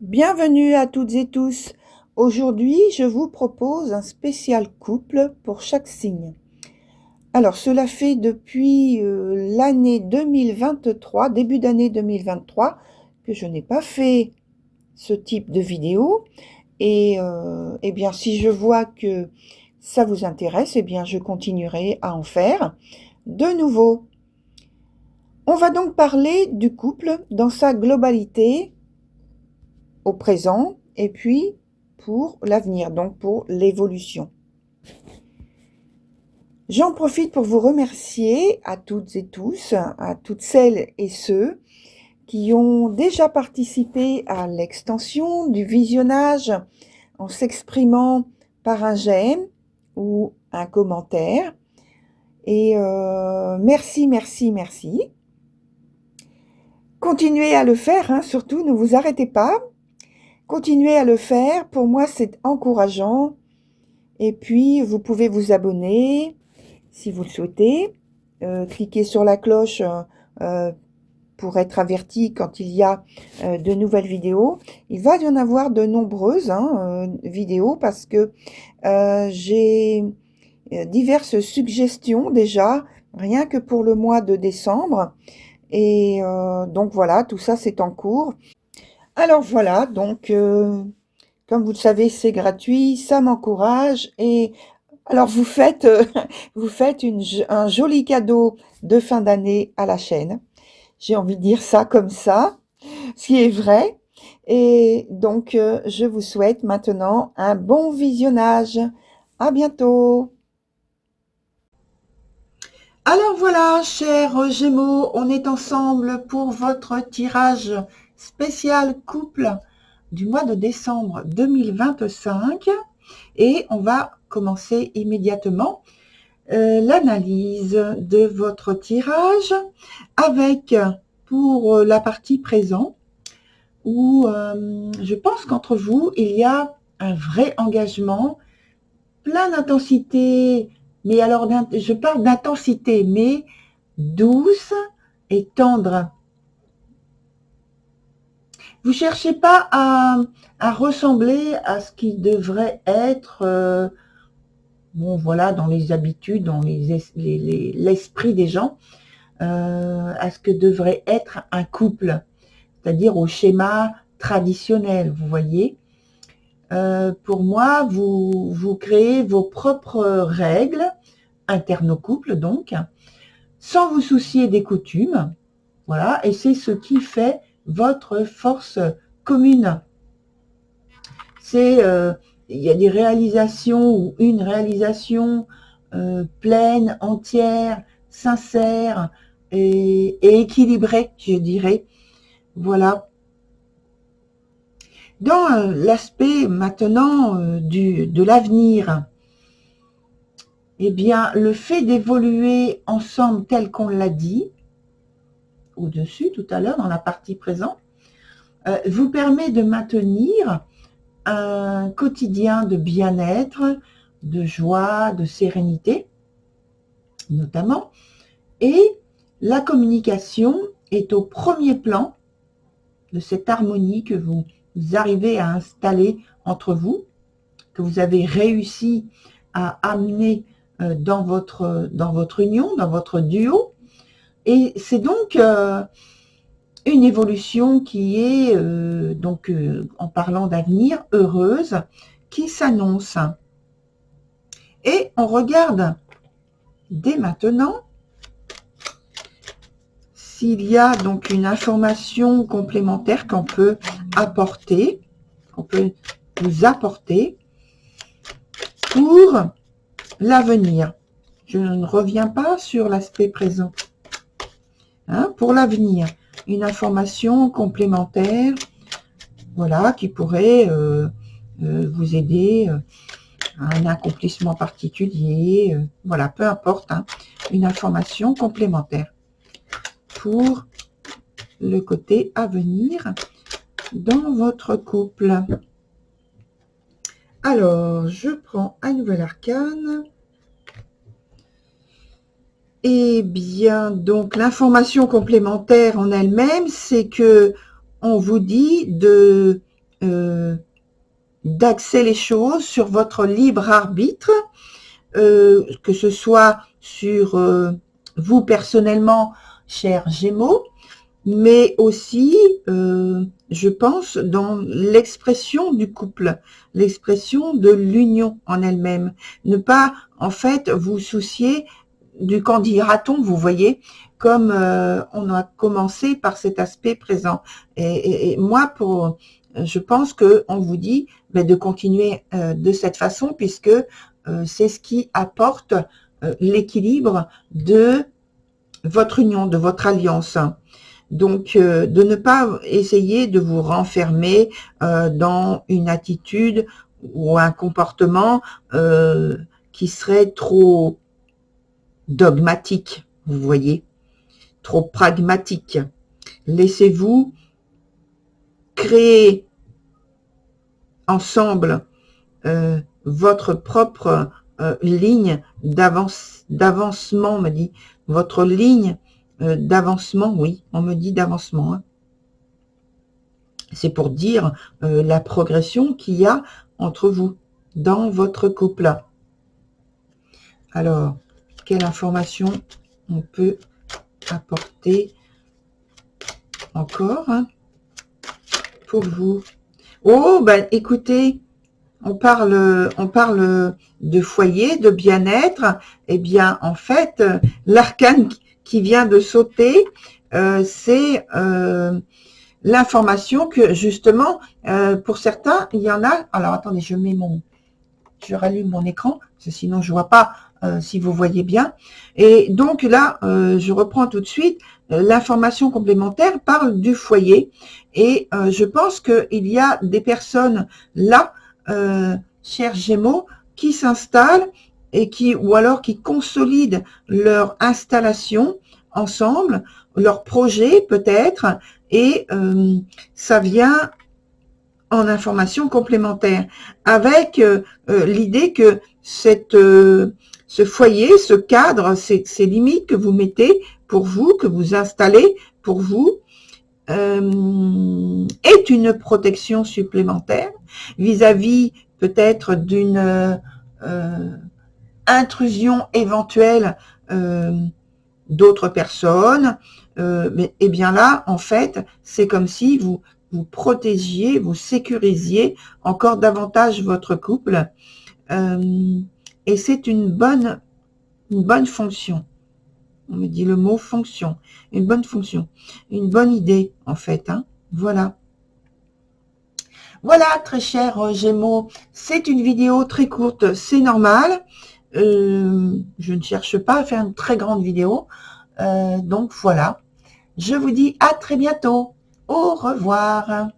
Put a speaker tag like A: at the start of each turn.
A: Bienvenue à toutes et tous. Aujourd'hui, je vous propose un spécial couple pour chaque signe. Alors, cela fait depuis l'année 2023, début d'année 2023, que je n'ai pas fait ce type de vidéo. Et eh bien, si je vois que ça vous intéresse, eh bien, je continuerai à en faire de nouveau. On va donc parler du couple dans sa globalité, au présent et puis pour l'avenir, donc pour l'évolution. J'en profite pour vous remercier à toutes et tous, à toutes celles et ceux qui ont déjà participé à l'extension du visionnage en s'exprimant par un j'aime ou un commentaire. Et merci, merci, merci. Continuez à le faire, hein, surtout ne vous arrêtez pas. Continuez à le faire, pour moi c'est encourageant. Et puis, vous pouvez vous abonner si vous le souhaitez. Cliquez sur la cloche pour être averti quand il y a de nouvelles vidéos. Il va y en avoir de nombreuses vidéos parce que j'ai diverses suggestions déjà, rien que pour le mois de décembre. Et donc voilà, tout ça c'est en cours. Alors voilà, donc comme vous le savez, c'est gratuit, ça m'encourage et alors vous faites, vous faites un joli cadeau de fin d'année à la chaîne. J'ai envie de dire ça comme ça, ce qui est vrai. Et donc, je vous souhaite maintenant un bon visionnage. À bientôt. Alors voilà, chers Gémeaux, on est ensemble pour votre tirage spécial couple du mois de décembre 2025 et on va commencer immédiatement l'analyse de votre tirage avec, pour la partie présent, où je pense qu'entre vous, il y a un vrai engagement, plein d'intensité, mais alors je parle d'intensité, mais douce et tendre. Vous cherchez pas à ressembler à ce qui devrait être bon, voilà, dans les habitudes, dans l'esprit des gens, à ce que devrait être un couple, c'est-à-dire au schéma traditionnel, vous voyez. Pour moi, vous créez vos propres règles, internes au couple donc, sans vous soucier des coutumes, voilà, et c'est ce qui fait votre force commune. C'est il y a des réalisations ou une réalisation pleine, entière, sincère et équilibrée, je dirais. Voilà. Dans l'aspect maintenant de l'avenir, eh bien, le fait d'évoluer ensemble tel qu'on l'a dit au-dessus tout à l'heure dans la partie présente, vous permet de maintenir un quotidien de bien-être, de joie, de sérénité, notamment. Et la communication est au premier plan de cette harmonie que vous arrivez à installer entre vous, que vous avez réussi à amener dans votre union, dans votre duo. Et c'est donc une évolution qui est, en parlant d'avenir, heureuse, qui s'annonce. Et on regarde dès maintenant s'il y a donc une information complémentaire qu'on peut apporter, qu'on peut vous apporter pour l'avenir. Je ne reviens pas sur l'aspect présent. Hein, pour l'avenir, une information complémentaire, voilà, qui pourrait vous aider à un accomplissement particulier, voilà, peu importe, hein, une information complémentaire pour le côté à venir dans votre couple. Alors, je prends un nouvel arcane. Eh bien, donc, l'information complémentaire en elle-même, c'est que on vous dit de d'axer les choses sur votre libre arbitre, que ce soit sur vous personnellement, chers Gémeaux, mais aussi, je pense, dans l'expression du couple, l'expression de l'union en elle-même. Ne pas, en fait, vous soucier du qu'en dira-t-on, vous voyez, comme on a commencé par cet aspect présent. Et moi, je pense que on vous dit de continuer de cette façon, puisque c'est ce qui apporte l'équilibre de votre union, de votre alliance. Donc, de ne pas essayer de vous renfermer dans une attitude ou un comportement qui serait trop dogmatique, vous voyez, trop pragmatique. Laissez-vous créer ensemble votre propre ligne d'avancement, on me dit, votre ligne d'avancement, oui, on me dit d'avancement. Hein. C'est pour dire la progression qu'il y a entre vous, dans votre couple. Alors, quelle information on peut apporter encore pour vous? Oh, ben écoutez, on parle de foyer, de bien-être. Eh bien, en fait, l'arcane qui vient de sauter, c'est l'information que justement, pour certains, il y en a. Alors, attendez, je rallume mon écran, parce que sinon je vois pas si vous voyez bien. Et donc là, je reprends tout de suite. L'information complémentaire parle du foyer. Et je pense qu'il y a des personnes là, chers Gémeaux, qui s'installent et ou alors qui consolident leur installation ensemble, leur projet peut-être, et ça vient en information complémentaire, avec l'idée que ce foyer, ce cadre, ces limites que vous mettez pour vous, que vous installez pour vous, est une protection supplémentaire vis-à-vis peut-être d'une intrusion éventuelle d'autres personnes. Et bien là, en fait, c'est comme si vous protégiez, vous sécurisiez encore davantage votre couple. Et c'est une bonne fonction. On me dit le mot fonction. Une bonne fonction. Une bonne idée, en fait. Hein. Voilà. Voilà, très chers Gémeaux. C'est une vidéo très courte. C'est normal. Je ne cherche pas à faire une très grande vidéo. Donc, voilà. Je vous dis à très bientôt. Au revoir.